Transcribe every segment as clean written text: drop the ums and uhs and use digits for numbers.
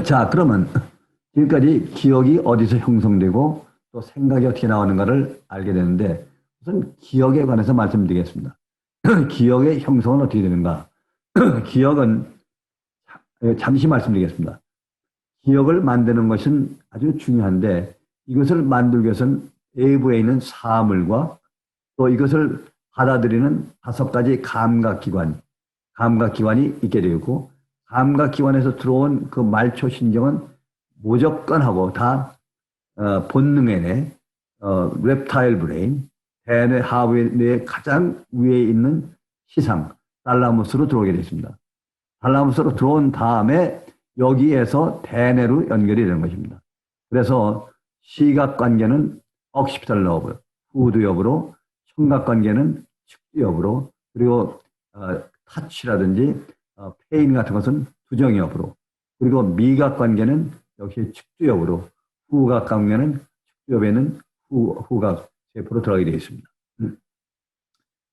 자, 그러면 지금까지 기억이 어디서 형성되고 또 생각이 어떻게 나오는가를 알게 되는데 우선 기억에 관해서 말씀드리겠습니다. 기억의 형성은 어떻게 되는가? 기억은 잠시 말씀드리겠습니다. 기억을 만드는 것은 아주 중요한데 이것을 만들기 위해서는 외부에 있는 사물과 또 이것을 받아들이는 5가지 감각기관이 있게 되고 감각기관에서 들어온 그 말초신경은 무조건하고 다 본능의 reptile brain, 대뇌 하부의 가장 위에 있는 시상, 달라무스로 들어오게 되어 있습니다. 달라무스로 들어온 다음에 여기에서 대뇌로 연결이 되는 것입니다. 그래서 시각관계는 occipital nerve, 후두엽으로, 청각관계는 측두엽으로, 그리고 타치라든지 페인 같은 것은 두정엽으로, 그리고 미각관계는 역시 측두엽으로, 후각관계는 측두엽에는 후각 세포로 들어가게 되어 있습니다.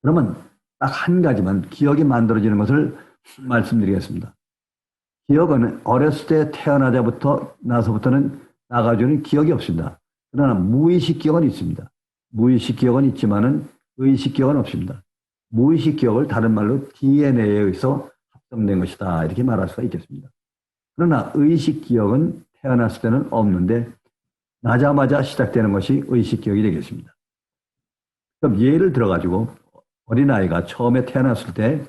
그러면 딱 한 가지만 기억이 만들어지는 것을 말씀드리겠습니다. 기억은 어렸을 때 태어나자부터 나서부터는 나가주는 기억이 없습니다. 그러나 무의식 기억은 있습니다. 무의식 기억은 있지만은 의식 기억은 없습니다. 무의식 기억을 다른 말로 DNA에 의해서 합성된 것이다 이렇게 말할 수가 있겠습니다. 그러나 의식 기억은 태어났을 때는 없는데 나자마자 시작되는 것이 의식 기억이 되겠습니다. 그럼 예를 들어가지고 어린아이가 처음에 태어났을 때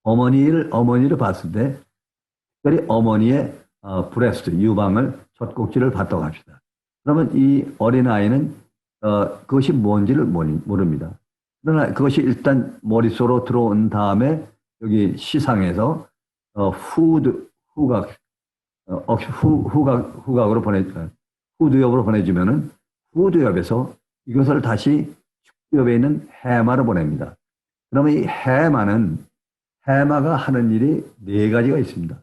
어머니를 봤을 때 특별히 어머니의 브레스트, 유방을 젖꼭지를 봤다고 합시다. 그러면 이 어린아이는 그것이 뭔지를 모릅니다. 그러나 그것이 일단 머릿속으로 들어온 다음에 여기 시상에서 후각, 후각으로 후두엽으로 보내주면은 후두엽에서 이것을 다시 축두엽에 있는 해마로 보냅니다. 그러면 이 해마가 하는 일이 4가지가 있습니다.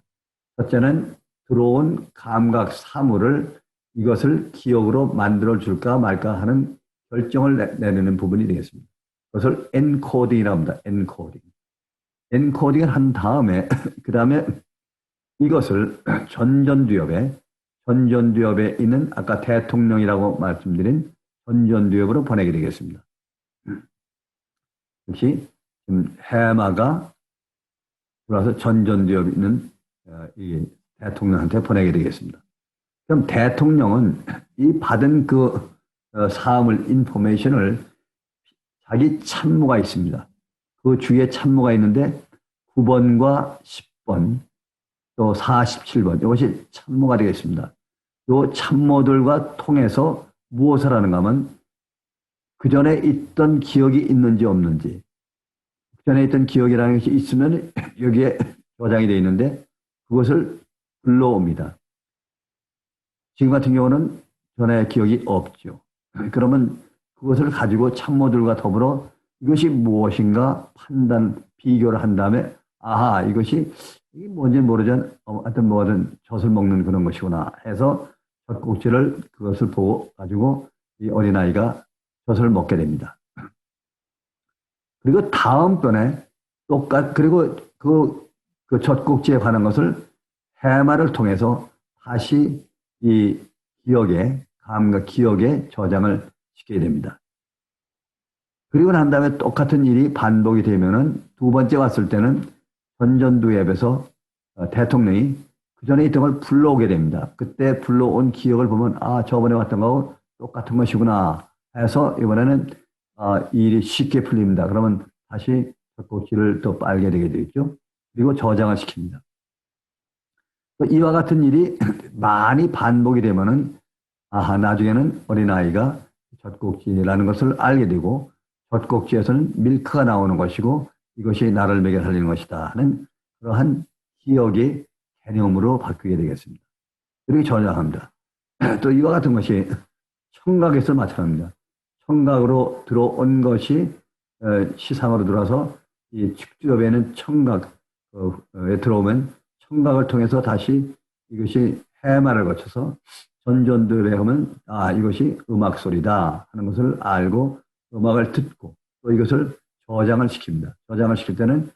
첫째는 들어온 감각 사물을 이것을 기억으로 만들어 줄까 말까 하는 결정을 내리는 부분이 되겠습니다. 그것을 엔코딩이라고 합니다. 엔코딩. 엔코딩을 한 다음에 그 다음에 이것을 전전두엽에 있는 아까 대통령이라고 말씀드린 전전두엽으로 보내게 되겠습니다. 역시 지금 해마가 들어와서 전전두엽에 있는 이 대통령한테 보내게 되겠습니다. 그럼 대통령은 이 받은 그 사물 인포메이션을 자기 참모가 있습니다. 그 주위에 참모가 있는데 9번과 10번 또 47번 이것이 참모가 되겠습니다. 이 참모들과 통해서 무엇을 하는가 하면 그 전에 있던 기억이 있는지 없는지 그 전에 있던 기억이라는 것이 있으면 여기에 저장이 되어 있는데 그것을 불러옵니다. 지금 같은 경우는 전에 기억이 없죠. 그러면 그것을 가지고 참모들과 더불어 이것이 무엇인가 비교를 한 다음에 아하 이것이 이게 뭔지 모르지만 하여튼 뭐든 젖을 먹는 그런 것이구나 해서 젖꼭지를 그것을 보고 가지고 이 어린아이가 젖을 먹게 됩니다. 그리고 다음번에 그리고 그 젖꼭지에 관한 것을 해마를 통해서 다시 이 기억에 저장을 시키게 됩니다. 그리고 난 다음에 똑같은 일이 반복이 되면은 2번째 왔을 때는 전전두엽에서 대통령이 그 전에 있던 걸 불러오게 됩니다. 그때 불러온 기억을 보면 아 저번에 왔던 거하고 똑같은 것이구나 해서 이번에는 이 일이 쉽게 풀립니다. 그러면 다시 젖꼭지를 또 빨게 되게 되겠죠. 그리고 저장을 시킵니다. 이와 같은 일이 많이 반복이 되면은 나중에는 어린아이가 젖꼭지라는 것을 알게 되고 젖꼭지에서는 밀크가 나오는 것이고 이것이 나를 먹여 살리는 것이다 하는 그러한 기억의 개념으로 바뀌게 되겠습니다. 그리고 저장합니다. 또 이와 같은 것이 청각에서 마찬가지입니다. 청각으로 들어온 것이 시상으로 들어와서 이 측두엽에는 청각에 들어오면 청각을 통해서 다시 이것이 해마를 거쳐서 전전두엽에 하면 이것이 음악 소리다 하는 것을 알고 음악을 듣고 또 이것을 저장을 시킵니다. 저장을 시킬 때는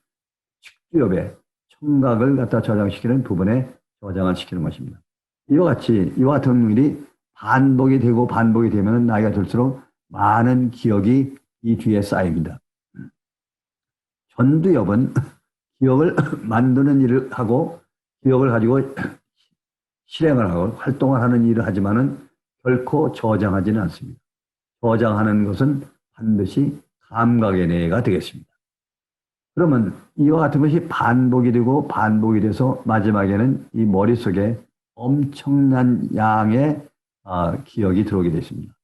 측두엽에 청각을 갖다 저장시키는 부분에 저장을 시키는 것입니다. 이와 같은 일이 반복이 되고 반복이 되면 나이가 들수록 많은 기억이 이 뒤에 쌓입니다. 전두엽은 기억을 만드는 일을 하고 기억을 가지고 실행을 하고 활동을 하는 일을 하지만은 결코 저장하지는 않습니다. 저장하는 것은 반드시 감각의 뇌가 되겠습니다. 그러면 이와 같은 것이 반복이 되고 반복이 돼서 마지막에는 이 머릿속에 엄청난 양의 기억이 들어오게 됐습니다.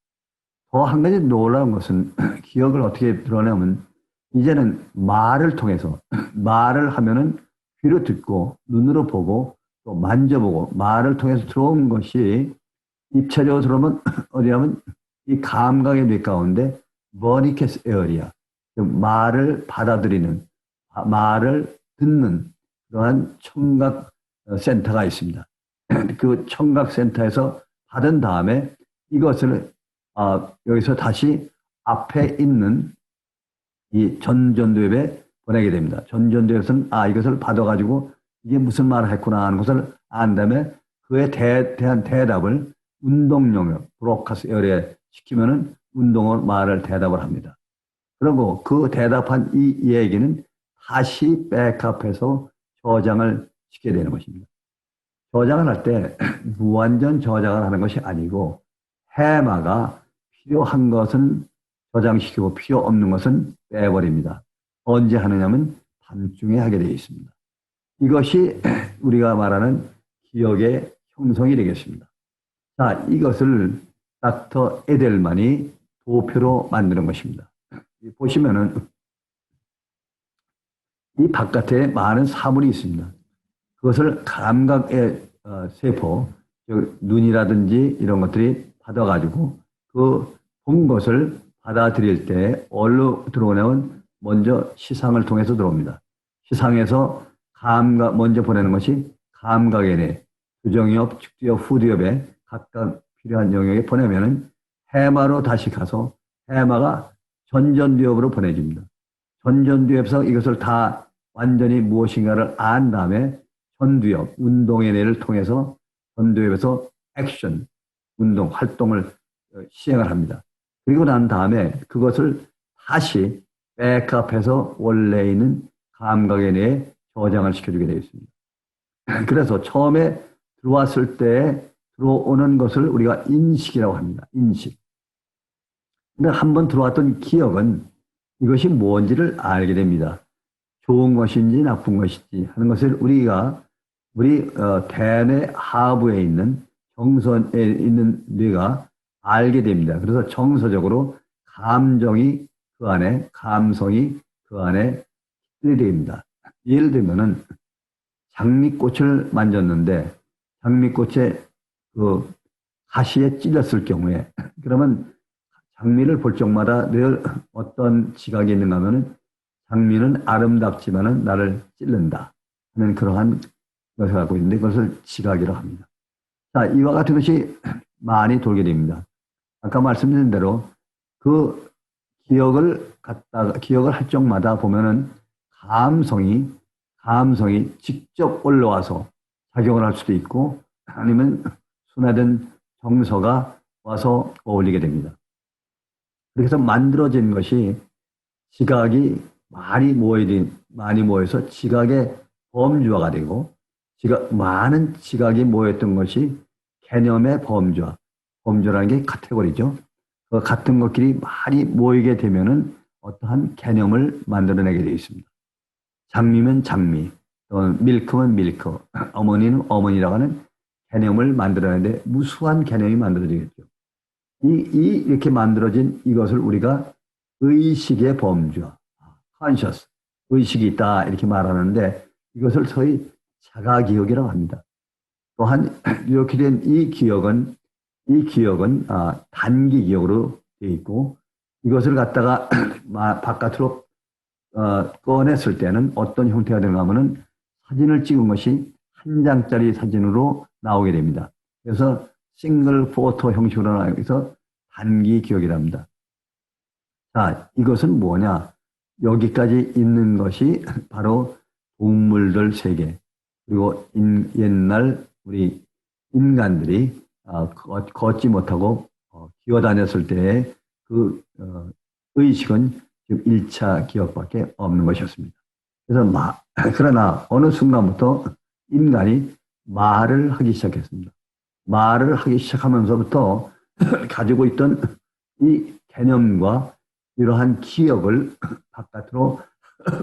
더 한 가지 놀라운 것은 기억을 어떻게 드러내면 이제는 말을 통해서 말을 하면은 귀로 듣고 눈으로 보고 또 만져보고 말을 통해서 들어온 것이 입체적으로 들어오면 어디냐면 이 감각의 뇌 가운데 머니캐스 에어리아 말을 받아들이는 말을 듣는 그러한 청각 센터가 있습니다. 그 청각 센터에서 받은 다음에 이것을 여기서 다시 앞에 있는 이 전전두엽에 보내게 됩니다. 전전두엽은 이것을 받아가지고 이게 무슨 말을 했구나 하는 것을 안 다음에 그에 대한 대답을 운동 영역, 브로카스 에어리에 시키면은 운동으로 말을 대답을 합니다. 그리고 그 대답한 이 얘기는 다시 백업해서 저장을 시켜야 되는 것입니다. 저장을 할 때 무한전 저장을 하는 것이 아니고 해마가 필요한 것은 저장시키고 필요 없는 것은 빼버립니다. 언제 하느냐면 밤중에 하게 되어 있습니다. 이것이 우리가 말하는 기억의 형성이 되겠습니다. 자, 이것을 닥터 에델만이 도표로 만드는 것입니다. 보시면은 이 바깥에 많은 사물이 있습니다. 그것을 감각의 세포, 눈이라든지 이런 것들이 받아가지고 그 본 것을 받아들일 때 어디로 들어오냐면 먼저 시상을 통해서 들어옵니다. 시상에서 감각 먼저 보내는 것이 감각의 뇌, 규정엽, 측두엽, 후두엽에 각각 필요한 영역에 보내면은 해마로 다시 가서 해마가 전전두엽으로 보내집니다. 전전두엽에서 이것을 다 완전히 무엇인가를 안 다음에 전두엽, 운동의 뇌를 통해서 전두엽에서 액션, 운동, 활동을 시행을 합니다. 그리고 난 다음에 그것을 다시 백업해서 원래 있는 감각의 뇌에 저장을 시켜주게 되어 있습니다. 그래서 처음에 들어왔을 때 들어오는 것을 우리가 인식이라고 합니다. 인식. 근데 한번 들어왔던 기억은 이것이 뭔지를 알게 됩니다. 좋은 것인지 나쁜 것인지 하는 것을 우리 대뇌 하부에 있는 정선에 있는 뇌가 알게 됩니다. 그래서 정서적으로 감정이 그 안에, 감성이 그 안에 됩니다. 예를 들면은 장미꽃을 만졌는데 장미꽃의 그 가시에 찔렸을 경우에 그러면 장미를 볼 적마다 늘 어떤 지각이 있는가 하면은 장미는 아름답지만은 나를 찔른다 하는 그러한 것을 갖고 있는데 그것을 지각이라고 합니다. 자, 이와 같은 것이 많이 돌게 됩니다. 아까 말씀드린 대로 그 기억을 할 적마다 보면은 감성이 직접 올라와서 작용을 할 수도 있고 아니면 순화된 정서가 와서 어울리게 됩니다. 그래서 만들어진 것이 지각이 많이 모여서 지각의 범주화가 되고 많은 지각이 모였던 것이 개념의 범주라는 게 카테고리죠. 그 같은 것끼리 많이 모이게 되면은 어떠한 개념을 만들어내게 되어 있습니다. 장미면 장미, 또 밀크면 밀크, 어머니는 어머니라고 하는 개념을 만들어내는데 무수한 개념이 만들어지겠죠. 이렇게 만들어진 이것을 우리가 의식의 범주화, conscious, 의식이 있다 이렇게 말하는데 이것을 소위 자가기억이라고 합니다. 또한 이렇게 된 이 기억은 단기 기억으로 되어 있고 이것을 갖다가 바깥으로 꺼냈을 때는 어떤 형태가 되는가 하면은 사진을 찍은 것이 한 장짜리 사진으로 나오게 됩니다. 그래서 싱글 포토 형식으로 나와서 단기 기억이랍니다. 자, 이것은 뭐냐? 여기까지 있는 것이 바로 동물들 세계, 그리고 옛날 우리 인간들이 걷지 못하고 기어다녔을 때의 그 의식은 지금 1차 기억밖에 없는 것이었습니다. 그래서 그러나 어느 순간부터 인간이 말을 하기 시작했습니다. 말을 하기 시작하면서부터 가지고 있던 이 개념과 이러한 기억을 바깥으로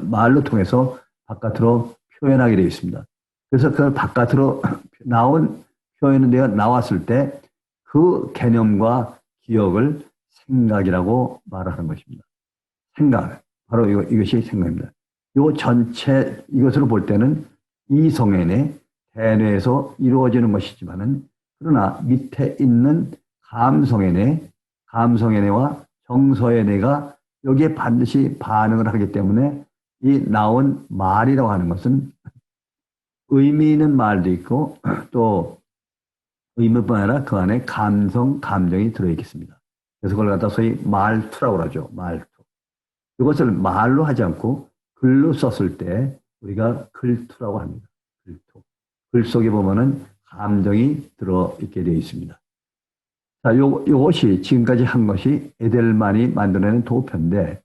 말로 통해서 바깥으로 표현하게 되어 있습니다. 그래서 그 바깥으로 나온 표현이 나왔을 때 그 개념과 기억을 생각이라고 말하는 것입니다. 생각, 바로 이것이 생각입니다. 이 전체 이것으로 볼 때는 이성애뇌, 대뇌에서 이루어지는 것이지만은 그러나 밑에 있는 감성애뇌, 감성애뇌와 정서애뇌가 여기에 반드시 반응을 하기 때문에 이 나온 말이라고 하는 것은 의미 있는 말도 있고 또 의미뿐 아니라 그 안에 감성, 감정이 들어있겠습니다. 그래서 그걸 갖다 소위 말투라고 하죠. 말투. 이것을 말로 하지 않고 글로 썼을 때 우리가 글투라고 합니다. 글투. 글 속에 보면은 감정이 들어있게 되어 있습니다. 자, 요것이 지금까지 한 것이 에델만이 만들어낸 도표인데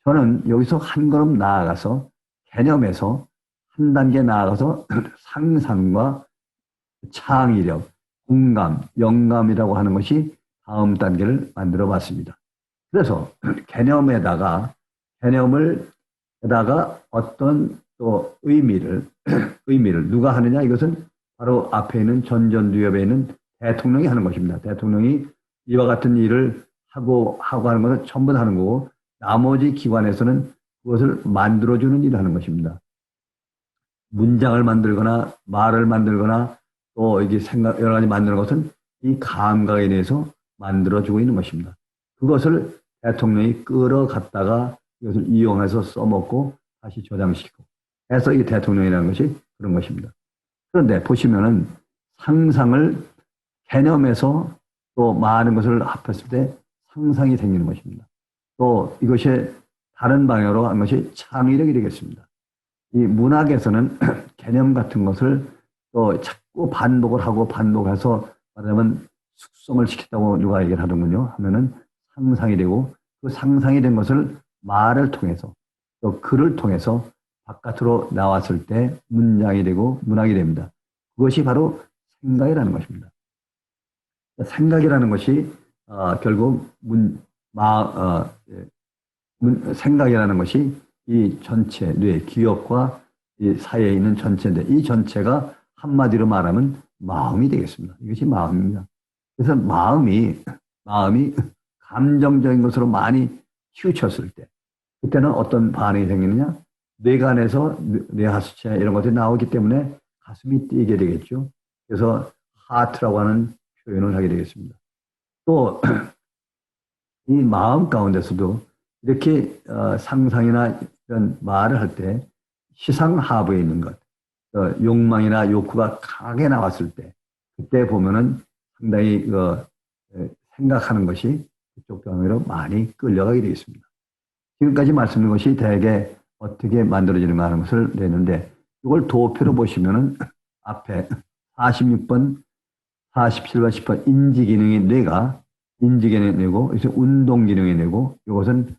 저는 여기서 한 걸음 나아가서 개념에서 한 단계 나아가서 상상과 창의력, 공감, 영감이라고 하는 것이 다음 단계를 만들어 봤습니다. 그래서 개념에다가 어떤 또 의미를 누가 하느냐 이것은 바로 앞에 있는 전전두엽에 있는 대통령이 하는 것입니다. 대통령이 이와 같은 일을 하고 하는 것은 전부 다 하는 거고 나머지 기관에서는 그것을 만들어주는 일을 하는 것입니다. 문장을 만들거나 말을 만들거나 또 이게 여러 가지 만드는 것은 이 감각에 대해서 만들어주고 있는 것입니다. 그것을 대통령이 끌어갔다가 이것을 이용해서 써먹고 다시 저장시키고 해서 이 대통령이라는 것이 그런 것입니다. 그런데 보시면은 상상을 개념에서 또 많은 것을 합했을 때 상상이 생기는 것입니다. 또 이것이 다른 방향으로 한 것이 창의력이 되겠습니다. 이 문학에서는 개념 같은 것을 또 자꾸 반복을 하고 반복해서 말하자면 숙성을 시켰다고 누가 얘기를 하는군요. 하면은 상상이 되고 그 상상이 된 것을 말을 통해서 또 글을 통해서 바깥으로 나왔을 때 문장이 되고 문학이 됩니다. 그것이 바로 생각이라는 것입니다. 생각이라는 것이 결국 생각이라는 것이 이 전체 뇌 기억과 이 사이에 있는 전체인데 이 전체가 한마디로 말하면 마음이 되겠습니다. 이것이 마음입니다. 그래서 마음이 감정적인 것으로 많이 치우쳤을 때 그때는 어떤 반응이 생기느냐? 뇌간에서 뇌하수체 이런 것들이 나오기 때문에 가슴이 뛰게 되겠죠. 그래서 하트라고 하는 표현을 하게 되겠습니다. 또 이 마음 가운데서도 이렇게 상상이나 이런 말을 할 때 시상하부에 있는 것, 욕망이나 욕구가 강하게 나왔을 때 그때 보면은 상당히 생각하는 것이 그쪽 방향으로 많이 끌려가게 되어 있습니다. 지금까지 말씀드린 것이 대개 어떻게 만들어지는가 하는 것을 냈는데 이걸 도표로 보시면은 앞에 46번, 47번, 10번 인지기능의 뇌가 인지기능의 뇌고 이것은 운동기능의 뇌고 이것은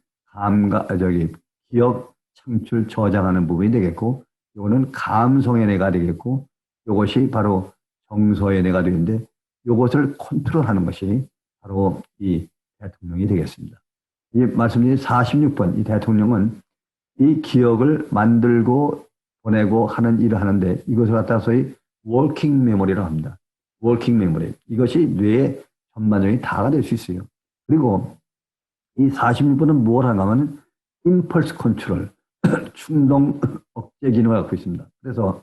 기억, 창출, 저장하는 부분이 되겠고 이거는 감성의 뇌가 되겠고 이것이 바로 정서의 뇌가 되는데 이것을 컨트롤하는 것이 바로 이 대통령이 되겠습니다. 이 말씀드린 46번 이 대통령은 이 기억을 만들고 보내고 하는 일을 하는데 이것을 갖다가 소위 워킹 메모리라고 합니다. 워킹 메모리. 이것이 뇌의 전반적인 다가 될 수 있어요. 그리고 이 46번은 뭘 하는가 하면 임펄스 컨트롤, 충동 억제 기능을 갖고 있습니다. 그래서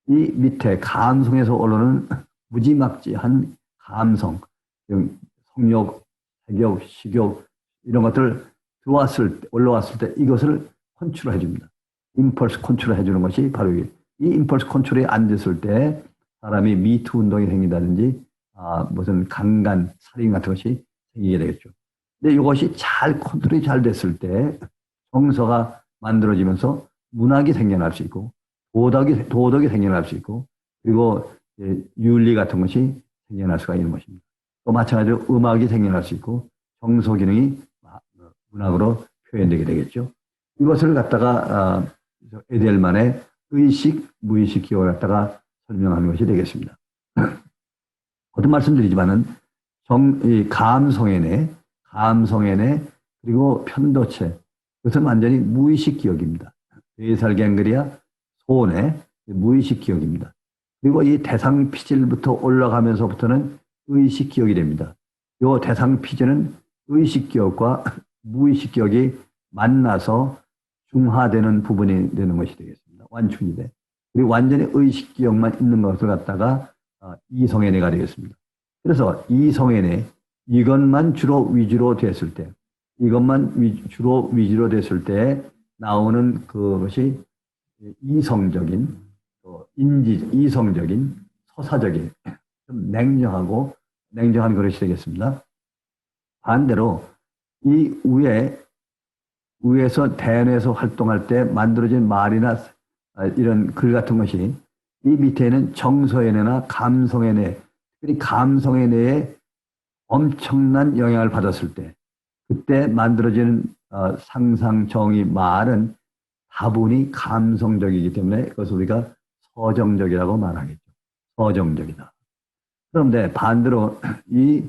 이 밑에 감성에서 올라오는 무지막지한 감성, 성욕, 색욕, 식욕 이런 것들 올라왔을 때 이것을 컨트롤 해줍니다. 임펄스 컨트롤 해주는 것이 바로 이 임펄스 컨트롤에 앉았을 때 사람이 미투 운동이 생긴다든지 무슨 강간, 살인 같은 것이 생기게 되겠죠. 근데 이것이 잘 컨트롤이 잘 됐을 때 정서가 만들어지면서 문학이 생겨날 수 있고 도덕이 생겨날 수 있고 그리고 윤리 같은 것이 생겨날 수가 있는 것입니다. 또 마찬가지로 음악이 생겨날 수 있고 정서 기능이 문학으로 표현되게 되겠죠. 이것을 갖다가 에델만의 의식, 무의식 기억을 갖다가 설명하는 것이 되겠습니다. 거듭 말씀드리지만은 이 감성애네, 그리고 편도체, 그것은 완전히 무의식 기억입니다. 베살갱그리아, 소뇌, 무의식 기억입니다. 그리고 이 대상 피질부터 올라가면서부터는 의식 기억이 됩니다. 이 대상 피질은 의식 기억과 무의식 기억이 만나서 중화되는 부분이 되는 것이 되겠습니다. 완충이 돼. 그리고 완전히 의식 기억만 있는 것을 갖다가 이성애뇌가 되겠습니다. 그래서 이성애뇌, 이것만 주로 위주로 됐을 때, 주로 위주로 됐을 때 나오는 그것이 이성적인, 이성적인, 서사적인, 좀 냉정한 그릇이 되겠습니다. 반대로 이 위에서 대뇌에서 활동할 때 만들어진 말이나 이런 글 같은 것이 이 밑에는 정서애뇌나 감성애뇌, 특히 감성애뇌에 엄청난 영향을 받았을 때 그때 만들어지는 상상, 정의, 말은 다분히 감성적이기 때문에 그것을 우리가 서정적이라고 말하겠죠. 서정적이다. 그런데 반대로 이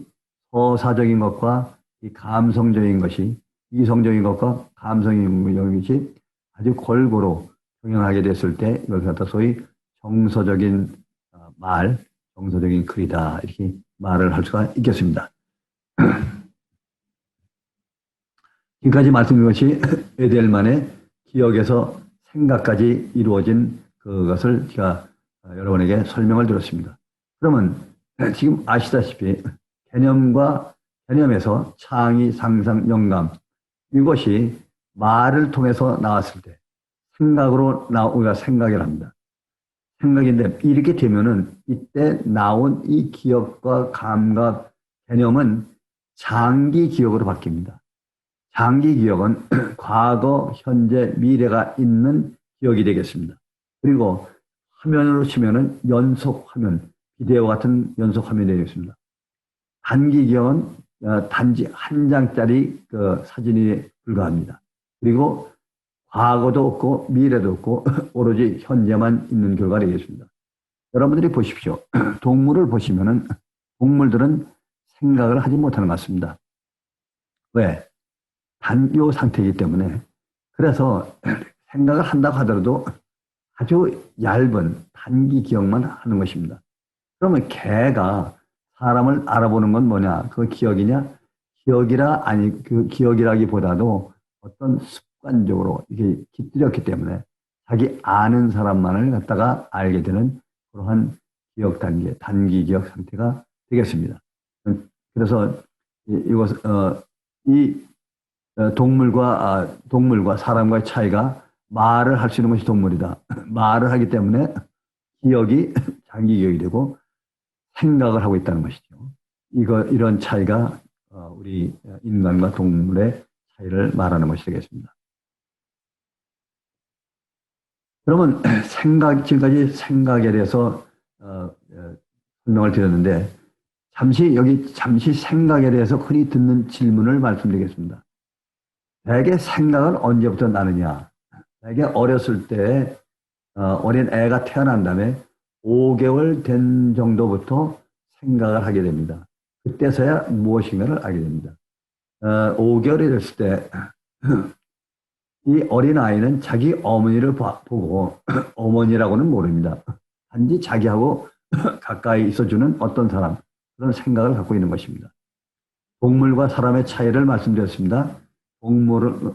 서사적인 것과 이 감성적인 것이 이성적인 것과 감성적인 것이 아주 골고루 병행하게 됐을 때 이걸 갖다 소위 정서적인 정서적인 글이다 이렇게 말을 할 수가 있겠습니다. 지금까지 말씀드린 것이 에델만의 기억에서 생각까지 이루어진 그것을 제가 여러분에게 설명을 드렸습니다. 그러면 지금 아시다시피 개념에서 창의, 상상, 영감 이것이 말을 통해서 나왔을 때 생각으로 우리가 생각을 합니다. 생각인데 이렇게 되면은 이때 나온 이 기억과 감각, 개념은 장기 기억으로 바뀝니다. 장기 기억은 과거, 현재, 미래가 있는 기억이 되겠습니다. 그리고 화면으로 치면은 연속 화면, 비디오 같은 연속 화면이 되겠습니다. 단기 기억은 단지 한 장짜리 그 사진이 불과합니다. 그리고 과거도 없고 미래도 없고 오로지 현재만 있는 결과가 되겠습니다. 여러분들이 보십시오. 동물을 보시면은 동물들은 생각을 하지 못하는 것 같습니다. 왜? 단요 상태이기 때문에. 그래서 생각을 한다고 하더라도 아주 얇은 단기 기억만 하는 것입니다. 그러면 개가 사람을 알아보는 건 뭐냐? 그 기억이냐? 그 기억이라기보다도 어떤 습관적으로 이게 깃들였기 때문에 자기 아는 사람만을 갖다가 알게 되는 그러한 기억 단기 기억 상태가 되겠습니다. 그래서 동물과 사람과의 차이가 말을 할 수 있는 것이 동물이다. 말을 하기 때문에 기억이 장기 기억이 되고 생각을 하고 있다는 것이죠. 이런 차이가 우리 인간과 동물의 차이를 말하는 것이 되겠습니다. 그러면 지금까지 생각에 대해서 설명을 드렸는데 잠시 생각에 대해서 흔히 듣는 질문을 말씀드리겠습니다. 대개 생각은 언제부터 나느냐? 대개 어렸을 때 어린 애가 태어난 다음에 5개월 된 정도부터 생각을 하게 됩니다. 그때서야 무엇인가를 알게 됩니다. 5개월이 됐을 때 이 어린아이는 자기 어머니를 보고 어머니라고는 모릅니다. 단지 자기하고 가까이 있어주는 어떤 사람, 그런 생각을 갖고 있는 것입니다. 동물과 사람의 차이를 말씀드렸습니다.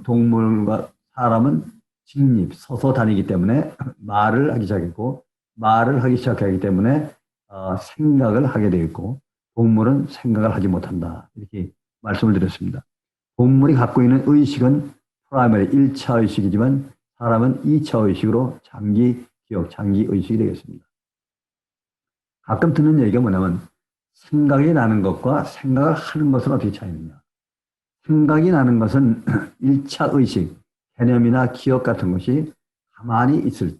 동물과 사람은 직립, 서서 다니기 때문에 말을 하기 시작했고, 말을 하기 시작하기 때문에 생각을 하게 되어 있고, 동물은 생각을 하지 못한다. 이렇게 말씀을 드렸습니다. 동물이 갖고 있는 의식은 프라이머리 1차 의식이지만 사람은 2차 의식으로 장기 기억, 장기 의식이 되겠습니다. 가끔 듣는 얘기가 뭐냐면 생각이 나는 것과 생각을 하는 것은 어떻게 차이느냐. 생각이 나는 것은 1차 의식, 개념이나 기억 같은 것이 가만히 있을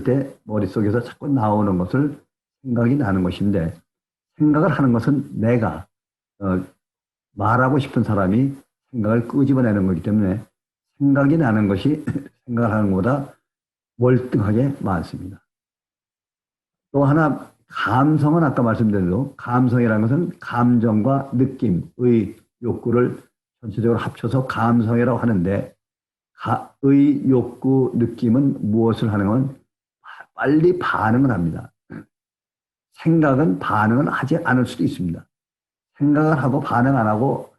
때 머릿속에서 자꾸 나오는 것을 생각이 나는 것인데 생각을 하는 것은 내가 말하고 싶은 사람이 생각을 끄집어내는 거기 때문에 생각이 나는 것이 생각을 하는 것보다 월등하게 많습니다. 또 하나 감성은 아까 말씀드린 대로 감성이라는 것은 감정과 느낌, 의, 욕구를 전체적으로 합쳐서 감성이라고 하는데 의, 욕구, 느낌은 무엇을 하는 건 빨리 반응을 합니다. 생각은 반응을 하지 않을 수도 있습니다. 생각을 하고 반응 안 하고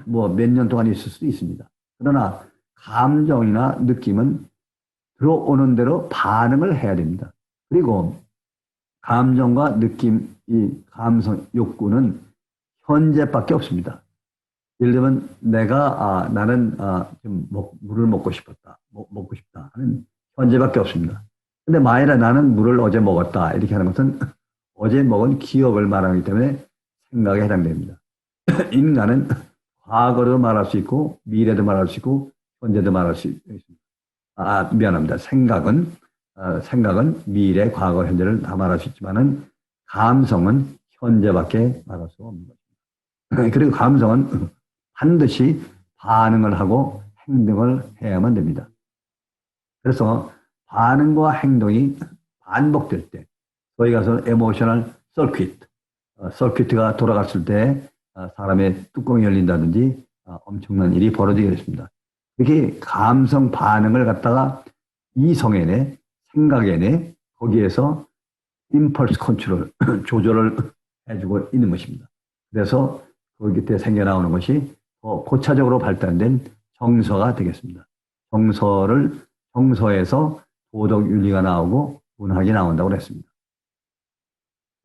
뭐 몇 년 동안 있을 수도 있습니다. 그러나 감정이나 느낌은 들어오는 대로 반응을 해야 됩니다. 그리고 감정과 느낌, 이 감성, 욕구는 현재밖에 없습니다. 예를 들면 나는 좀 물을 먹고 싶었다. 먹고 싶다 하는 현재밖에 없습니다. 근데 만일에 나는 물을 어제 먹었다 이렇게 하는 것은 어제 먹은 기억을 말하기 때문에 생각에 해당됩니다. 인간은 과거도 말할 수 있고 미래도 말할 수 있고 현재도 말할 수 있습니다. 미안합니다. 생각은 미래, 과거, 현재를 다 말할 수 있지만은 감성은 현재밖에 말할 수 없는 것입니다. 그리고 감성은 반드시 반응을 하고 행동을 해야만 됩니다. 그래서 반응과 행동이 반복될 때 저희 가서 에모셔널 서큐트가 돌아갔을 때 사람의 뚜껑이 열린다든지 엄청난 일이 벌어지게 됐습니다. 이렇게 감성 반응을 갖다가 이성에내, 생각에내 거기에서 임펄스 컨트롤, 조절을 해주고 있는 것입니다. 그래서 거기 때 생겨나오는 것이 더 고차적으로 발달된 정서가 되겠습니다. 정서에서 도덕 윤리가 나오고 문학이 나온다고 그랬습니다.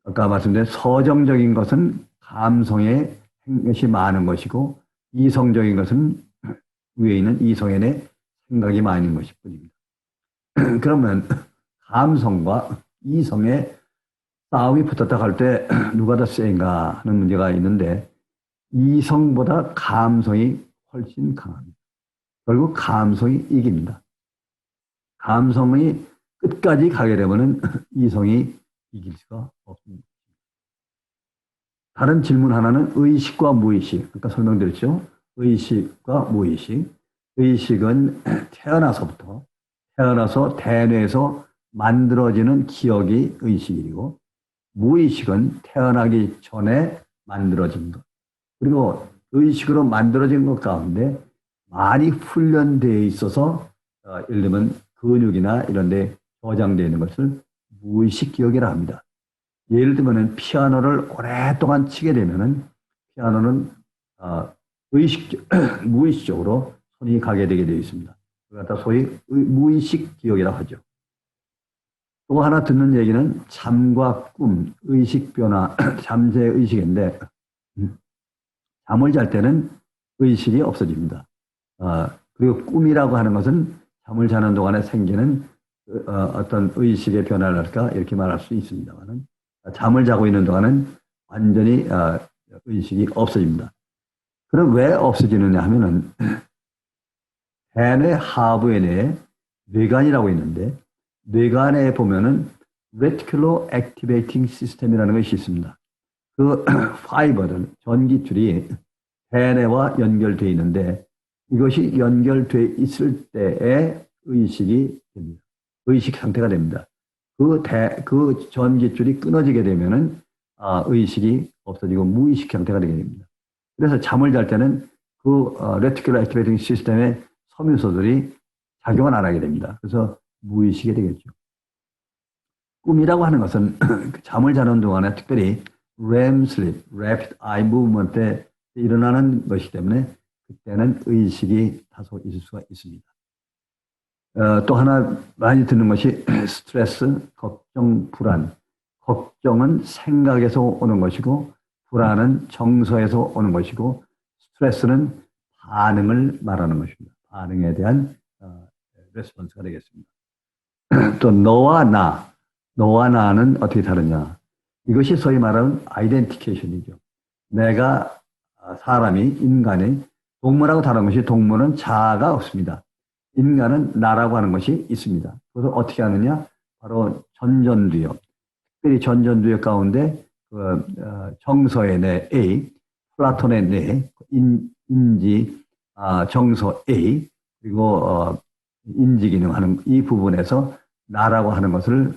아까 말씀드린 서정적인 것은 감성의 것이 많은 것이고 이성적인 것은 위에 있는 이성의 생각이 많은 것일 뿐입니다. 그러면 감성과 이성의 싸움이 붙었다 할 때 누가 더 세인가 하는 문제가 있는데 이성보다 감성이 훨씬 강합니다. 결국 감성이 이깁니다. 감성이 끝까지 가게 되면 이성이 이길 수가 없습니다. 다른 질문 하나는 의식과 무의식. 아까 설명드렸죠. 의식과 무의식. 의식은 태어나서 대뇌에서 만들어지는 기억이 의식이고 무의식은 태어나기 전에 만들어진 것. 그리고 의식으로 만들어진 것 가운데 많이 훈련되어 있어서 예를 들면 근육이나 이런 데 저장되어 있는 것을 무의식 기억이라 합니다. 예를 들면 피아노를 오랫동안 치게 되면은 피아노는 무의식적으로 손이 가게 되게 되어 있습니다. 그걸 소위 무의식 기억이라고 하죠. 또 하나 듣는 얘기는 잠과 꿈, 의식 변화, 잠재 의식인데 잠을 잘 때는 의식이 없어집니다. 그리고 꿈이라고 하는 것은 잠을 자는 동안에 생기는 어떤 의식의 변화랄까 이렇게 말할 수 있습니다만은 잠을 자고 있는 동안은 완전히 의식이 없어집니다. 그럼 왜 없어지느냐 하면은 대뇌 하부에 내에 뇌관이라고 있는데 뇌관에 보면은 Reticular Activating System이라는 것이 있습니다. 그 파이버들, 전기줄이 대뇌와 연결되어 있는데 이것이 연결되어 있을 때에 의식이 됩니다. 의식 상태가 됩니다. 그 전기줄이 끊어지게 되면은 의식이 없어지고 무의식 형태가 되게 됩니다. 그래서 잠을 잘 때는 그 Reticular Activating System의 섬유소들이 작용을 안 하게 됩니다. 그래서 무의식이 되겠죠. 꿈이라고 하는 것은 잠을 자는 동안에 특별히 REM sleep, Rapid Eye Movement 때 일어나는 것이기 때문에 그때는 의식이 다소 있을 수가 있습니다. 또 하나 많이 듣는 것이 스트레스, 걱정, 불안. 걱정은 생각에서 오는 것이고 불안은 정서에서 오는 것이고 스트레스는 반응을 말하는 것입니다. 반응에 대한 레스폰스가 되겠습니다. 또 너와 나는 어떻게 다르냐. 이것이 소위 말하는 아이덴티케이션이죠. 내가 인간이 동물하고 다른 것이 동물은 자아가 없습니다. 인간은 나라고 하는 것이 있습니다. 그래서 어떻게 하느냐? 바로 전전두엽. 특별히 전전두엽 가운데 정서의 내 A, 플라톤의 내 인지 정서 A 그리고 인지 기능하는 이 부분에서 나라고 하는 것을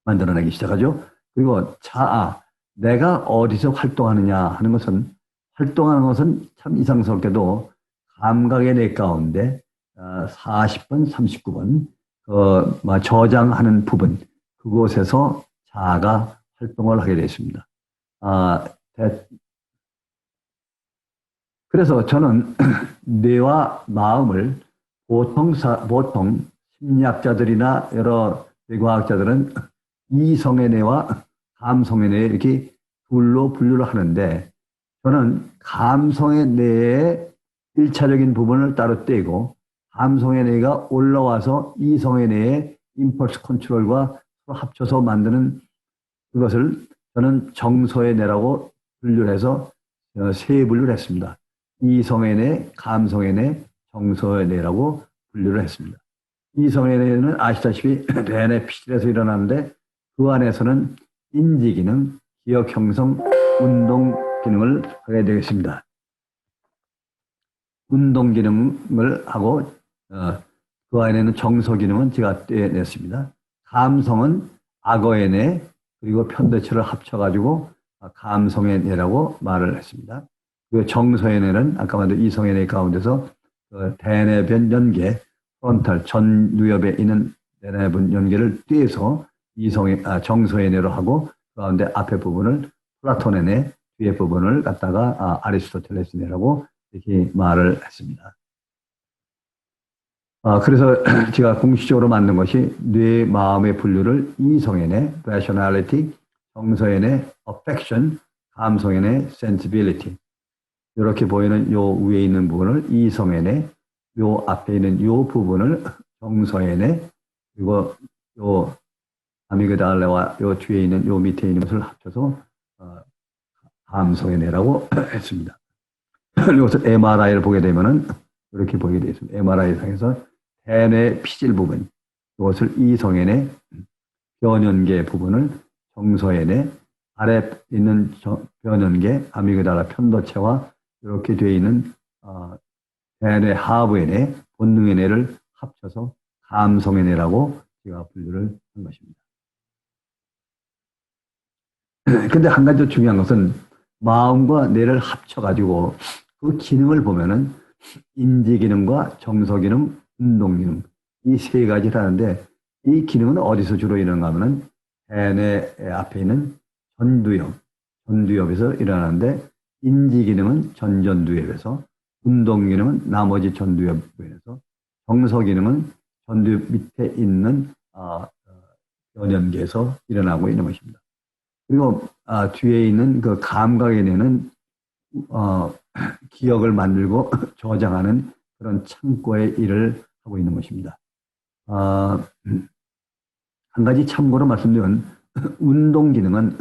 만들어내기 시작하죠. 그리고 자아, 내가 어디서 활동하느냐 하는 것은 활동하는 것은 참 이상스럽게도 감각의 내 가운데 40번, 39번 저장하는 부분 그곳에서 자아가 활동을 하게 되어 있습니다. 그래서 저는 뇌와 마음을 보통 심리학자들이나 여러 뇌과학자들은 이성의 뇌와 감성의 뇌 이렇게 둘로 분류를 하는데 저는 감성의 뇌의 1차적인 부분을 따로 떼고 감성의 뇌가 올라와서 이성의 뇌의 임펄스 컨트롤과 합쳐서 만드는 그것을 저는 정서의 뇌라고 분류를 해서 세 분류를 했습니다. 이성의 뇌, 감성의 뇌, 정서의 뇌라고 분류를 했습니다. 이성의 뇌는 아시다시피 뇌의 피질에서 일어나는데 그 안에서는 인지 기능, 기억 형성, 운동 기능을 하게 되겠습니다. 운동 기능을 하고 그 안에는 정서 기능은 제가 떼냈습니다. 감성은 악어의 뇌 그리고 편대체를 합쳐가지고 감성의 뇌라고 말을 했습니다. 그 정서의 뇌는 아까 말한 이성의 뇌 가운데서 대뇌변 연계, 프론탈 전두엽에 있는 대뇌변 연계를 떼서 정서의 뇌로 하고 그 가운데 앞에 부분을 플라톤의 뇌, 뒤에 부분을 갖다가 아리스토텔레스 뇌라고 이렇게 말을 했습니다. 그래서 제가 공식적으로 만든 것이 뇌, 마음의 분류를 이성의 뇌, rationality, 정서의 뇌, affection, 감성의 뇌, sensibility 이렇게 보이는 요 위에 있는 부분을 이성의 뇌, 요 앞에 있는 요 부분을 정서의 뇌, 그리고 요 아미그달라와 요 뒤에 있는 요 밑에 있는 것을 합쳐서 감성의 뇌라고 했습니다. 여기서 MRI를 보게 되면은 이렇게 보게 되어 있습니다. MRI 상에서 대뇌 피질 부분, 이것을 이성의 뇌, 변연계 부분을 정서의 뇌, 아래 있는 변연계, 아미그달라 편도체와 이렇게 되어 있는 대뇌 하부의 뇌, 본능의 뇌를 합쳐서 감성의 뇌라고 제가 분류를 한 것입니다. 근데 한 가지 더 중요한 것은 마음과 뇌를 합쳐가지고 그 기능을 보면은 인지 기능과 정서 기능, 운동 기능 이 세 가지를 하는데 이 기능은 어디서 주로 일어나가 하면은 대뇌 앞에 있는 전두엽에서 일어나는데 인지 기능은 전전두엽에서 운동 기능은 나머지 전두엽에서 정서 기능은 전두엽 밑에 있는 변연계에서 일어나고 있는 것입니다. 그리고 뒤에 있는 그 감각의 뇌는 기억을 만들고 저장하는 그런 창고의 일을 하고 있는 것입니다. 한 가지 참고로 말씀드리면 운동 기능은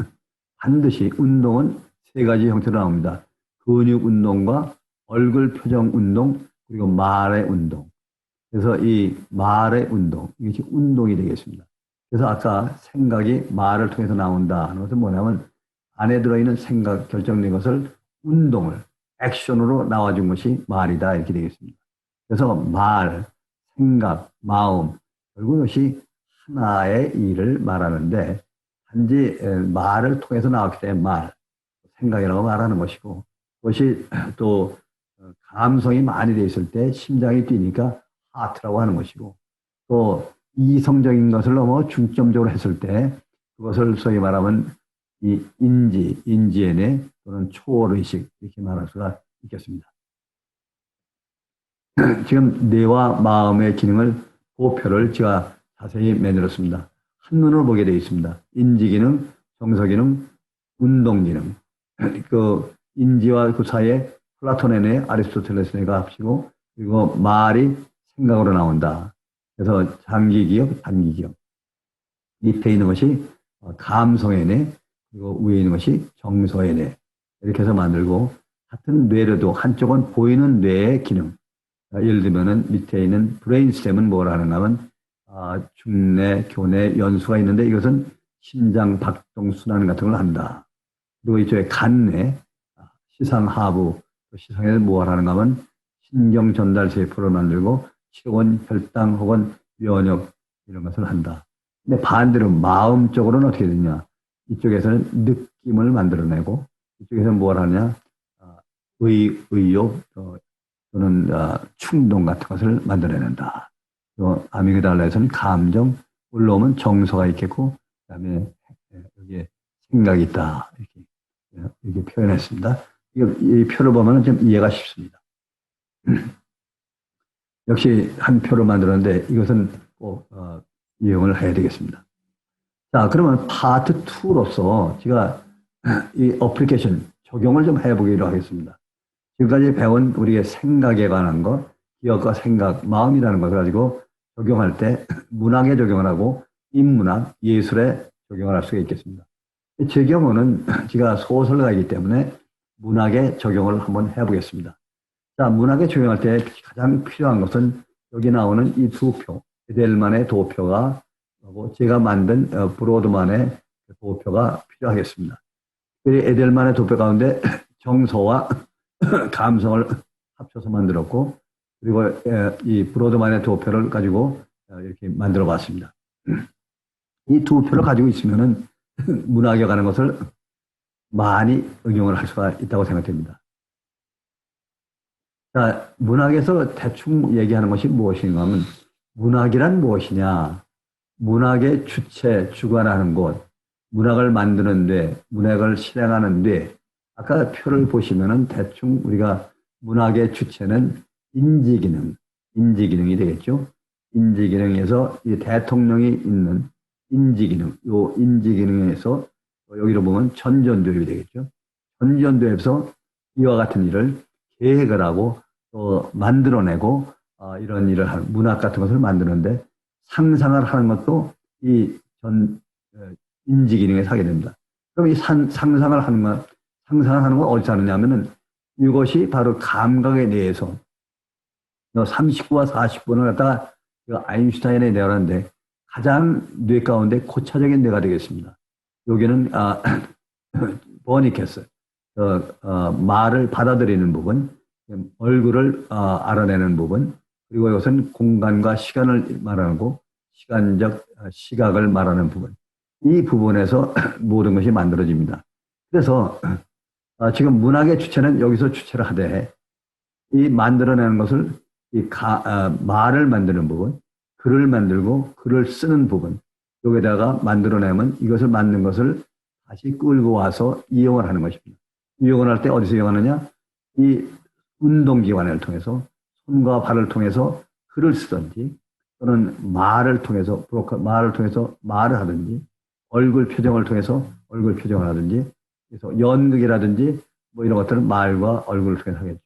반드시 운동은 세 가지 형태로 나옵니다. 근육 운동과 얼굴 표정 운동 그리고 말의 운동. 그래서 이 말의 운동 이것이 운동이 되겠습니다. 그래서 아까 생각이 말을 통해서 나온다 하는 것은 뭐냐면 안에 들어있는 생각 결정된 것을 운동을 액션으로 나와준 것이 말이다 이렇게 되겠습니다. 그래서 말, 생각, 마음 결국 이것이 하나의 일을 말하는데 단지 말을 통해서 나왔기 때문에 생각이라고 말하는 것이고 그것이 또 감성이 많이 돼 있을 때 심장이 뛰니까 하트라고 하는 것이고 또 이성적인 것을 너무 중점적으로 했을 때 그것을 소위 말하면 이 인지의 뇌 또는 초월의식 이렇게 말할 수가 있겠습니다. 지금 뇌와 마음의 기능을 보표를 제가 자세히 매들었습니다. 한눈으로 보게 되어 있습니다. 인지 기능, 정서 기능, 운동 기능. 그 인지와 그 사이에 플라톤의 뇌, 아리스토텔레스 뇌가 합치고 그리고 말이 생각으로 나온다. 그래서 장기 기억, 단기 기억. 밑에 있는 것이 감성의 뇌, 그리고 위에 있는 것이 정서의 뇌. 이렇게 해서 만들고 같은 뇌로도 한쪽은 보이는 뇌의 기능. 예를 들면은 밑에 있는 브레인스템은 뭐라 하는가 하면 중뇌, 교뇌, 연수가 있는데 이것은 심장 박동 순환 같은 걸 한다. 그리고 이쪽에 간뇌, 시상 하부, 시상에서 뭘 하는가 하면 신경 전달 세포를 만들고 체온, 혈당 혹은 면역 이런 것을 한다. 근데 반대로 마음 쪽으로는 어떻게 되냐? 이쪽에서는 느낌을 만들어내고 이쪽에서는 뭘 하냐? 의욕 또는 충동 같은 것을 만들어낸다. 또 아미그달라에서는 감정, 올라오면 정서가 있겠고 그다음에 여기에 생각이 있다. 이렇게 표현했습니다. 이 표를 보면 좀 이해가 쉽습니다. 역시 한 표를 만들었는데 이것은 꼭 이용을 해야 되겠습니다. 자, 그러면 파트 2로서 제가 이 어플리케이션 적용을 좀 해보기로 하겠습니다. 지금까지 배운 우리의 생각에 관한 것, 기억과 생각, 마음이라는 것을 가지고 적용할 때 문학에 적용을 하고 인문학, 예술에 적용을 할 수가 있겠습니다. 제 경우는 제가 소설가이기 때문에 문학에 적용을 한번 해보겠습니다. 자, 문학에 적용할 때 가장 필요한 것은 여기 나오는 이 두 표, 에델만의 도표가 하고 제가 만든 브로드만의 도표가 필요하겠습니다. 에델만의 도표 가운데 정서와 감성을 합쳐서 만들었고 그리고 이 브로드만의 도표를 가지고 이렇게 만들어 봤습니다. 이 두 표를 가지고 있으면은 문학에 관한 것을 많이 응용을 할 수가 있다고 생각됩니다. 자, 문학에서 대충 얘기하는 것이 무엇인가 하면 문학이란 무엇이냐? 문학의 주체, 주관하는 곳, 문학을 만드는데, 문학을 실행하는데 아까 표를 보시면은 대충 우리가 문학의 주체는 인지기능이 되겠죠. 인지기능에서 이 대통령이 있는 인지기능, 요 인지기능에서 여기로 보면 전전도입이 되겠죠. 전전도에서 이와 같은 일을 계획을 하고 또 만들어내고 이런 일을 하는 문학 같은 것을 만드는데 상상을 하는 것도 이 인지기능에서 하게 됩니다. 그럼 이 상상을 하는 건 어디서 하느냐면은 이것이 바로 감각에 대해서 39와 40분을 갖다가 아인슈타인의 뇌라는데 가장 뇌 가운데 고차적인 뇌가 되겠습니다. 여기는 버니캐스 말을 받아들이는 부분, 얼굴을 알아내는 부분, 그리고 이것은 공간과 시간을 말하고 시간적 시각을 말하는 부분. 이 부분에서 모든 것이 만들어집니다. 그래서 지금 문학의 주체는 여기서 주체를 하되 이 만들어내는 것을 말을 만드는 부분, 글을 만들고 글을 쓰는 부분, 여기다가 만들어내면 이것을 만든 것을 다시 끌고 와서 이용을 하는 것입니다. 이용을 할 때 어디서 이용하느냐? 이 운동기관을 통해서 손과 발을 통해서 글을 쓰든지 또는 말을 통해서 말을 하든지 얼굴 표정을 통해서 얼굴 표정을 하든지 그래서 연극이라든지 뭐 이런 것들은 말과 얼굴을 통해서 하겠죠.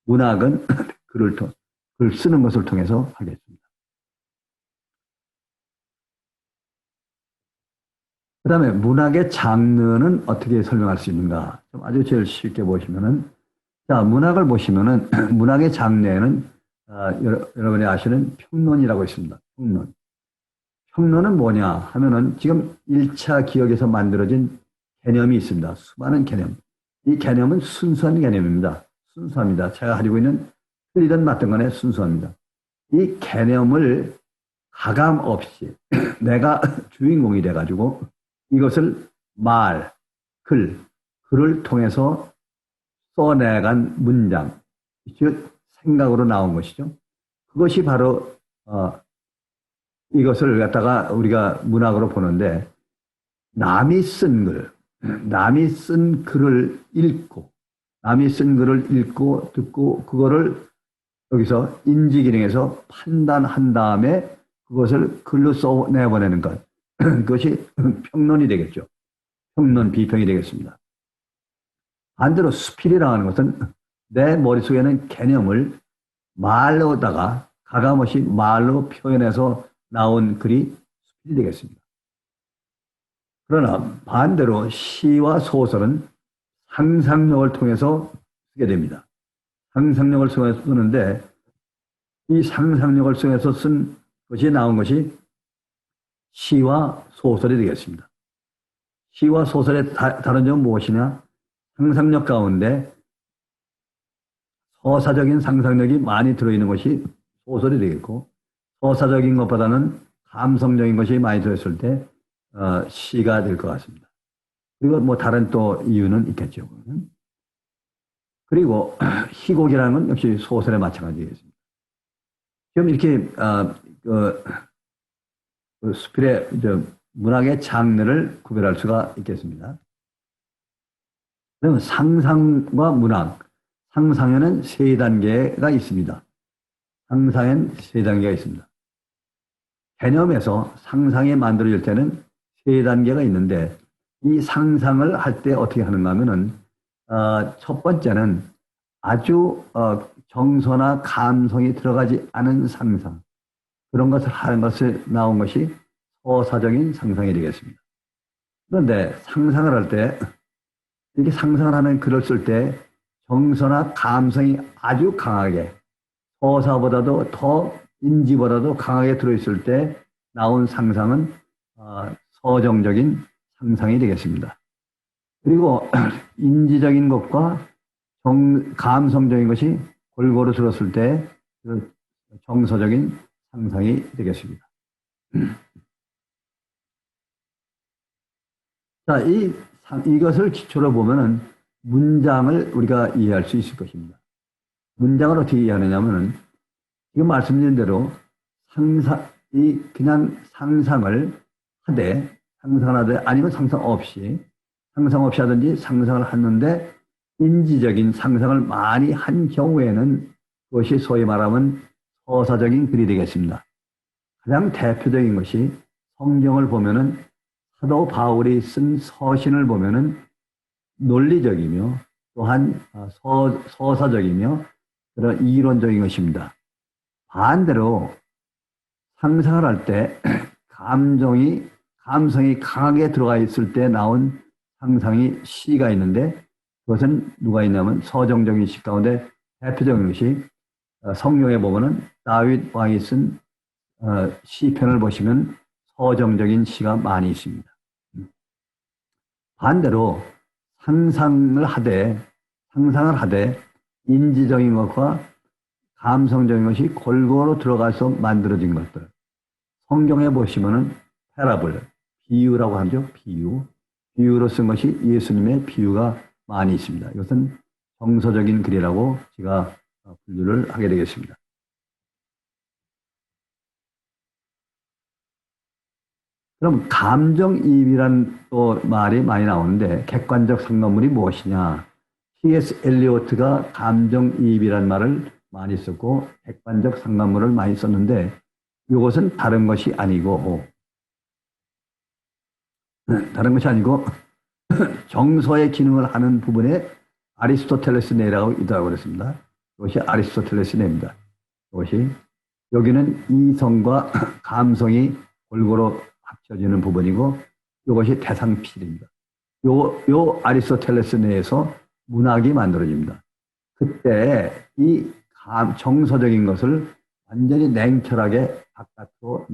문학은 글 쓰는 것을 통해서 하겠습니다. 그 다음에 문학의 장르는 어떻게 설명할 수 있는가? 좀 아주 제일 쉽게 보시면은, 자, 문학을 보시면은, 문학의 장르에는, 여러분이 아시는 평론이라고 있습니다. 평론. 평론은 뭐냐 하면은 지금 1차 기억에서 만들어진 개념이 있습니다. 수많은 개념. 이 개념은 순수한 개념입니다. 순수합니다. 제가 가지고 있는 틀리든 맞든 간에 순수합니다. 이 개념을 가감 없이 내가 주인공이 돼가지고 이것을 글을 통해서 써내간 문장, 즉 생각으로 나온 것이죠. 그것이 바로 이것을 갖다가 우리가 문학으로 보는데 남이 쓴 글을 읽고 듣고 그거를 여기서 인지기능에서 판단한 다음에 그것을 글로 써내보내는 것. 그것이 평론이 되겠죠. 평론, 비평이 되겠습니다. 반대로 수필이라고 하는 것은 내 머릿속에는 개념을 말로다가 가감없이 말로 표현해서 나온 글이 수필이 되겠습니다. 그러나 반대로 시와 소설은 상상력을 통해서 쓰게 됩니다. 상상력을 통해서 쓰는데 이 상상력을 통해서 쓴 것이 나온 것이 시와 소설이 되겠습니다. 시와 소설의 다른 점은 무엇이냐? 상상력 가운데 서사적인 상상력이 많이 들어있는 것이 소설이 되겠고, 서사적인 것보다는 감성적인 것이 많이 들어있을 때 시가 될 것 같습니다. 그리고 뭐 다른 또 이유는 있겠죠. 그리고 희곡이라는 건 역시 소설에 마찬가지겠습니다. 지금 이렇게 수필의 문학의 장르를 구별할 수가 있겠습니다. 그러면 상상과 문학, 상상에는 세 단계가 있습니다. 상상엔 세 단계가 있습니다. 개념에서 상상이 만들어질 때는 세 단계가 있는데 이 상상을 할 때 어떻게 하는가 하면은 첫 번째는 아주 정서나 감성이 들어가지 않은 상상, 그런 것을 하는 것을 나온 것이 서사적인 상상이 되겠습니다. 그런데 상상을 할 때 이렇게 상상을 하는 글을 쓸 때 정서나 감성이 아주 강하게 서사보다도 더 인지보다도 강하게 들어있을 때 나온 상상은 서정적인 상상이 되겠습니다. 그리고 인지적인 것과 감성적인 것이 골고루 들었을 때 정서적인 상상이 되겠습니다. 자, 이것을 기초로 보면은 문장을 우리가 이해할 수 있을 것입니다. 문장을 어떻게 이해하느냐면은 지금 말씀드린 대로 그냥 상상을 하되 아니면 상상 없이 하든지 상상을 하는데 인지적인 상상을 많이 한 경우에는 그것이 소위 말하면 서사적인 글이 되겠습니다. 가장 대표적인 것이 성경을 보면은 사도 바울이 쓴 서신을 보면은 논리적이며 또한 서사적이며 그런 이론적인 것입니다. 반대로 상상을 할 때 감성이 강하게 들어가 있을 때 나온 상상이 시가 있는데 그것은 누가 있냐면 서정적인 시 가운데 대표적인 것이 성경에 보면은 다윗 왕이 쓴 시편을 보시면 서정적인 시가 많이 있습니다. 반대로 상상을 하되 인지적인 것과 감성적인 것이 골고루 들어가서 만들어진 것들. 성경에 보시면은 패러블, 비유라고 하죠. 비유로 쓴 것이 예수님의 비유가 많이 있습니다. 이것은 정서적인 글이라고 제가 분류를 하게 되겠습니다. 그럼 감정이입이란 또 말이 많이 나오는데 객관적 상관물이 무엇이냐? T.S. 엘리오트가 감정이입이란 말을 많이 썼고 객관적 상관물을 많이 썼는데 이것은 다른 것이 아니고 정서의 기능을 하는 부분에 아리스토텔레스 내라고 있다고 그랬습니다. 이것이 아리스토텔레스 내입니다. 이것이 여기는 이성과 감성이 골고루 합쳐지는 부분이고 이것이 대상필입니다. 요 아리스토텔레스 내에서 문학이 만들어집니다. 그때 이 정서적인 것을 완전히 냉철하게 바깥으로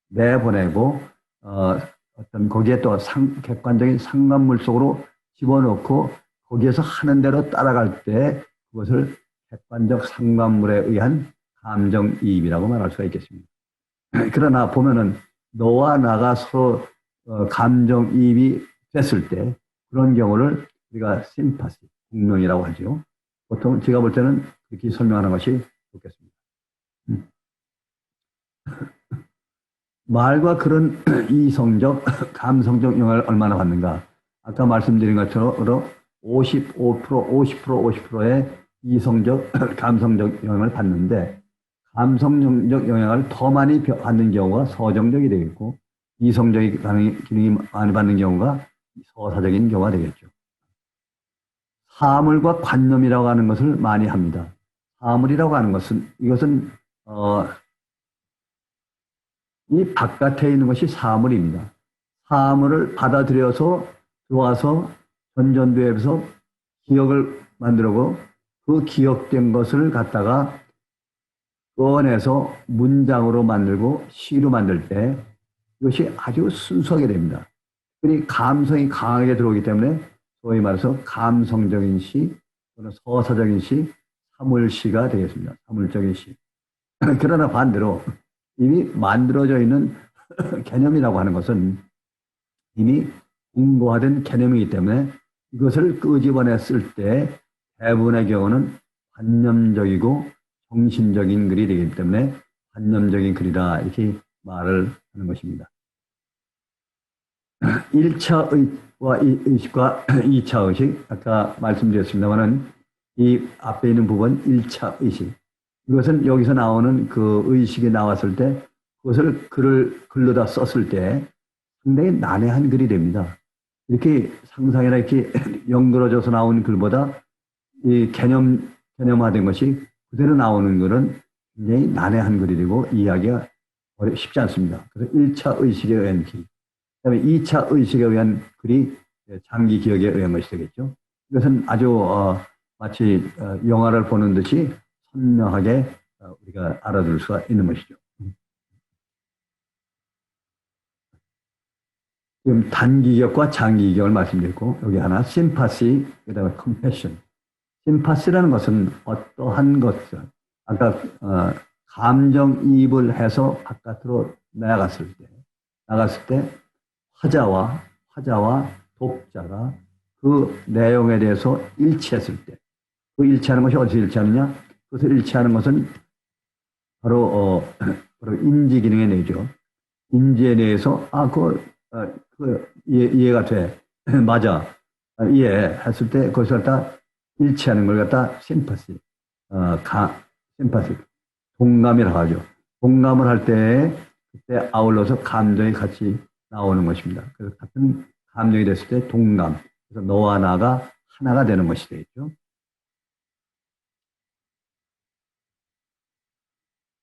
내보내고 어떤 거기에 또 객관적인 상관물 속으로 집어넣고 거기에서 하는 대로 따라갈 때 그것을 객관적 상관물에 의한 감정이입이라고 말할 수가 있겠습니다. 그러나 보면은 너와 나가 서로 감정이입이 됐을 때 그런 경우를 우리가 심파시, 공명이라고 하죠. 보통 제가 볼 때는 그렇게 설명하는 것이 좋겠습니다. 말과 그런 이성적, 감성적 영향을 얼마나 받는가? 아까 말씀드린 것처럼 50%의 이성적, 감성적 영향을 받는데 감성적 영향을 더 많이 받는 경우가 서정적이 되겠고 이성적인 기능이 많이 받는 경우가 서사적인 경우가 되겠죠. 사물과 관념이라고 하는 것을 많이 합니다. 사물이라고 하는 것은 이것은 이 바깥에 있는 것이 사물입니다. 사물을 받아들여서 들어와서 전전도에서 기억을 만들고 그 기억된 것을 갖다가 꺼내서 문장으로 만들고 시로 만들 때 이것이 아주 순수하게 됩니다. 그리 감성이 강하게 들어오기 때문에 소위 말해서 감성적인 시 또는 서사적인 시, 사물시가 되겠습니다. 사물적인 시. 그러나 반대로 이미 만들어져 있는 개념이라고 하는 것은 이미 공고화된 개념이기 때문에 이것을 끄집어냈을 때 대부분의 경우는 관념적이고 정신적인 글이 되기 때문에 관념적인 글이다 이렇게 말을 하는 것입니다. 1차 의식과 2차 의식 아까 말씀드렸습니다만은 이 앞에 있는 부분 1차 의식 이것은 여기서 나오는 그 의식이 나왔을 때 그것을 글로다 썼을 때 상당히 난해한 글이 됩니다. 이렇게 상상이나 이렇게 연그러져서 나오는 글보다 이 개념화된 것이 그대로 나오는 글은 굉장히 난해한 글이 되고 이해하기가 쉽지 않습니다. 그래서 1차 의식에 의한 기, 그다음에 2차 의식에 의한 글이 장기 기억에 의한 것이 되겠죠. 이것은 아주 마치 영화를 보는 듯이 선명하게 우리가 알아둘 수가 있는 것이죠. 지금 단기 기억과 장기 기억을 말씀드렸고 여기 하나 심파시 그다음에 컴패션. 심파시라는 것은 어떠한 것을 아까 감정이입을 해서 바깥으로 나갔을 때 화자와 독자가 그 내용에 대해서 일치했을 때 그 일치하는 것이 어디서 일치하느냐? 그것을 일치하는 것은 바로 인지 기능의 뇌죠. 인지에 대해서 이해가 돼. 맞아. 이해했을 때 그것을 갖다 일치하는 걸 갖다 심파시. 심파시. 동감이라고 하죠. 동감을 할 때 그때 아울러서 감정이 같이 나오는 것입니다. 그래서 같은 감정이 됐을 때 동감. 그래서 너와 나가 하나가 되는 것이 되겠죠.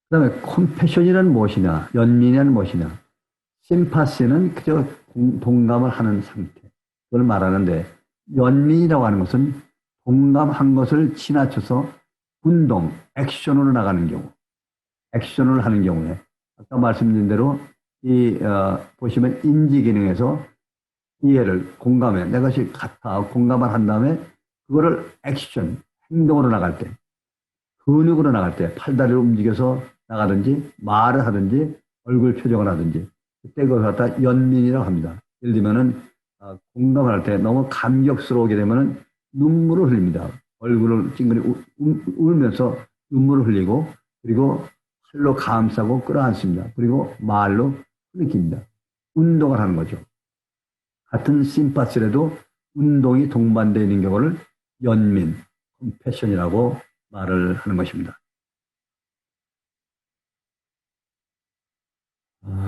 그 다음에 컴패션이란 무엇이냐, 연민이란 무엇이냐. 심파시는 그저 동감을 하는 상태. 그걸 말하는데, 연민이라고 하는 것은 동감한 것을 지나쳐서 운동, 액션으로 나가는 경우. 액션을 하는 경우에, 아까 말씀드린 대로, 보시면 인지 기능에서 이해를, 공감해. 내 것이 같아. 공감을 한 다음에, 그거를 액션, 행동으로 나갈 때, 근육으로 나갈 때, 팔다리를 움직여서 나가든지 말을 하든지 얼굴 표정을 하든지 그때 그걸 갖다 연민이라고 합니다. 예를 들면은 공감을 할 때 너무 감격스러우게 되면은 눈물을 흘립니다. 얼굴을 찡그리 울면서 눈물을 흘리고 그리고 팔로 감싸고 끌어안습니다. 그리고 말로 흘리킵니다. 운동을 하는 거죠. 같은 심파스라도 운동이 동반되어 있는 경우를 연민, 컴패션이라고 말을 하는 것입니다.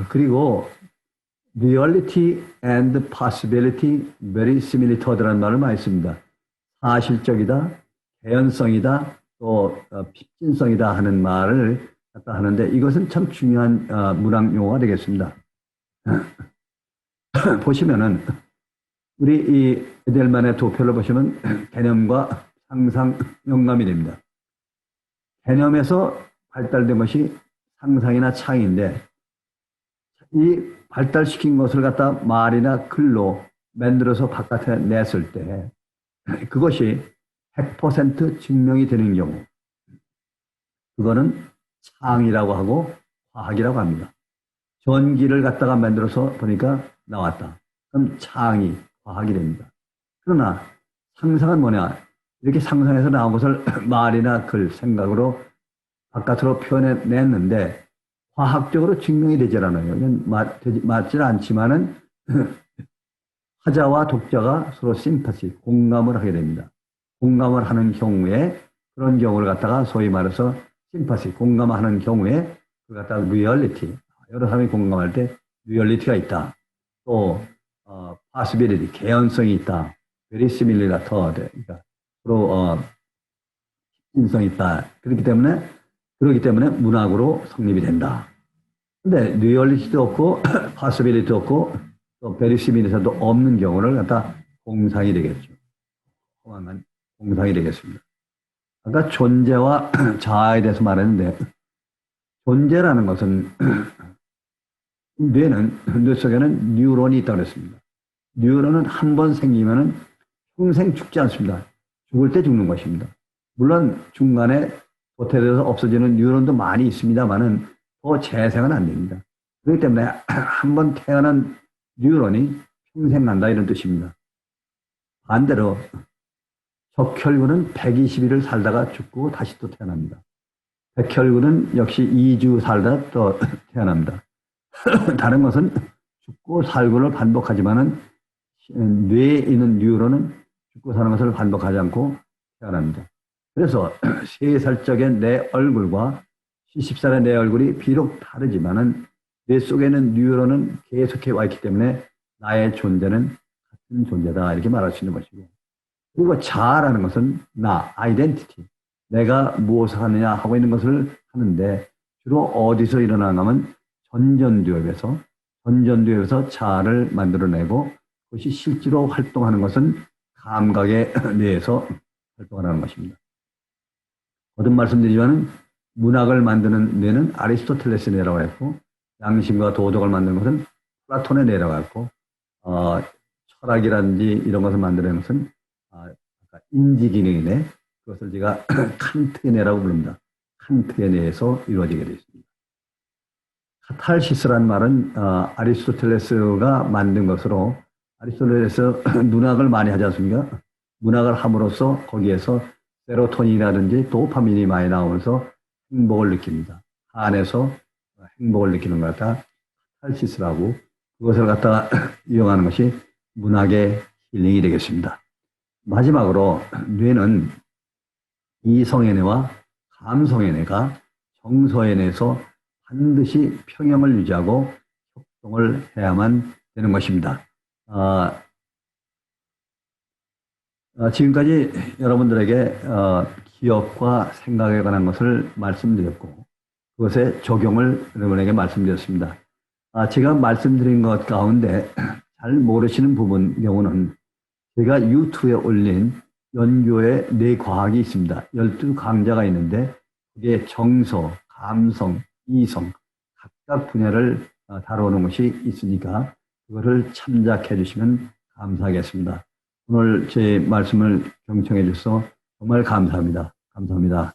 그리고 reality and possibility, verisimilitude라는 말을 많이 씁니다. 사실적이다, 개연성이다, 또 핍진성이다 하는 말을 갖다 하는데 이것은 참 중요한 문학 용어가 되겠습니다. 보시면은 우리 이 에델만의 도표를 보시면 개념과 상상, 영감이 됩니다. 개념에서 발달된 것이 상상이나 창의인데 이 발달시킨 것을 갖다 말이나 글로 만들어서 바깥에 냈을 때 그것이 100% 증명이 되는 경우 그거는 창이라고 하고 과학이라고 합니다. 전기를 갖다가 만들어서 보니까 나왔다. 그럼 창이, 과학이 됩니다. 그러나 상상은 뭐냐? 이렇게 상상해서 나온 것을 말이나 글, 생각으로 바깥으로 표현해냈는데 과학적으로 증명이 되질 않아요. 이건 맞지는 않지만은 화자와 독자가 서로 심파시, 공감을 하게 됩니다. 공감을 하는 경우에 그런 경우를 갖다가 소위 말해서 심파시, 공감하는 경우에 그걸 갖다가 리얼리티, 여러 사람이 공감할 때 리얼리티가 있다. 또 possibility, 개연성이 있다. verisimilitude, 그러니까 서로 인성이 있다. 그렇기 때문에 문학으로 성립이 된다. 근데 리얼리티도 없고 possibility도 없고 또 베리시밀리티도 없는 경우를 갖다 공상이 되겠죠. 허망한 공상이 되겠습니다. 아까 존재와 자아에 대해서 말했는데 존재라는 것은 뇌 속에는 뉴런이 있다고 그랬습니다. 뉴런은 한 번 생기면은 평생 죽지 않습니다. 죽을 때 죽는 것입니다. 물론 중간에 도태돼서 없어지는 뉴런도 많이 있습니다만은 더 재생은 안 됩니다. 그렇기 때문에 한 번 태어난 뉴런이 평생 간다 이런 뜻입니다. 반대로 적혈구는 120일을 살다가 죽고 다시 또 태어납니다. 백혈구는 역시 2주 살다 또 태어납니다. 다른 것은 죽고 살고를 반복하지만은 뇌에 있는 뉴런은 죽고 사는 것을 반복하지 않고 태어납니다. 그래서 3살 적의 내 얼굴과 70살의 내 얼굴이 비록 다르지만은 뇌 속에 있는 뉴런은 계속해 와 있기 때문에 나의 존재는 같은 존재다 이렇게 말할 수 있는 것이고, 그리고 자아라는 것은 나, 아이덴티티, 내가 무엇을 하느냐 하고 있는 것을 하는데 주로 어디서 일어나는 하면 전전두엽에서 자아를 만들어내고, 그것이 실제로 활동하는 것은 감각의 뇌에서 활동하는 것입니다. 거듭 말씀드리지만 문학을 만드는 뇌는 아리스토텔레스의 뇌라고 했고, 양심과 도덕을 만드는 것은 플라톤의 뇌라고 했고, 철학이라든지 이런 것을 만드는 것은 인지기능의 뇌, 그것을 제가 칸트의 뇌라고 부릅니다. 칸트의 뇌에서 이루어지게 되어 있습니다. 카탈시스라는 말은 아리스토텔레스가 만든 것으로, 아리스토텔레스 문학을 많이 하지 않습니까? 문학을 함으로써 거기에서 세로토닌이라든지 도파민이 많이 나오면서 행복을 느낍니다. 안에서 행복을 느끼는 것 같아 카탈시스라고, 그것을 갖다가 이용하는 것이 문학의 힐링이 되겠습니다. 마지막으로 뇌는 이성의 뇌와 감성의 뇌가 정서의 뇌에서 반드시 평형을 유지하고 협동을 해야만 되는 것입니다. 지금까지 여러분들에게 기억과 생각에 관한 것을 말씀드렸고, 그것의 적용을 여러분에게 말씀드렸습니다. 제가 말씀드린 것 가운데 잘 모르시는 부분 경우는 제가 유튜브에 올린 연교의 뇌과학이 있습니다. 12강좌가 있는데 그게 정서, 감성, 이성 각각 분야를 다루는 것이 있으니까 그거를 참작해 주시면 감사하겠습니다. 오늘 제 말씀을 경청해 주셔서 정말 감사합니다. 감사합니다.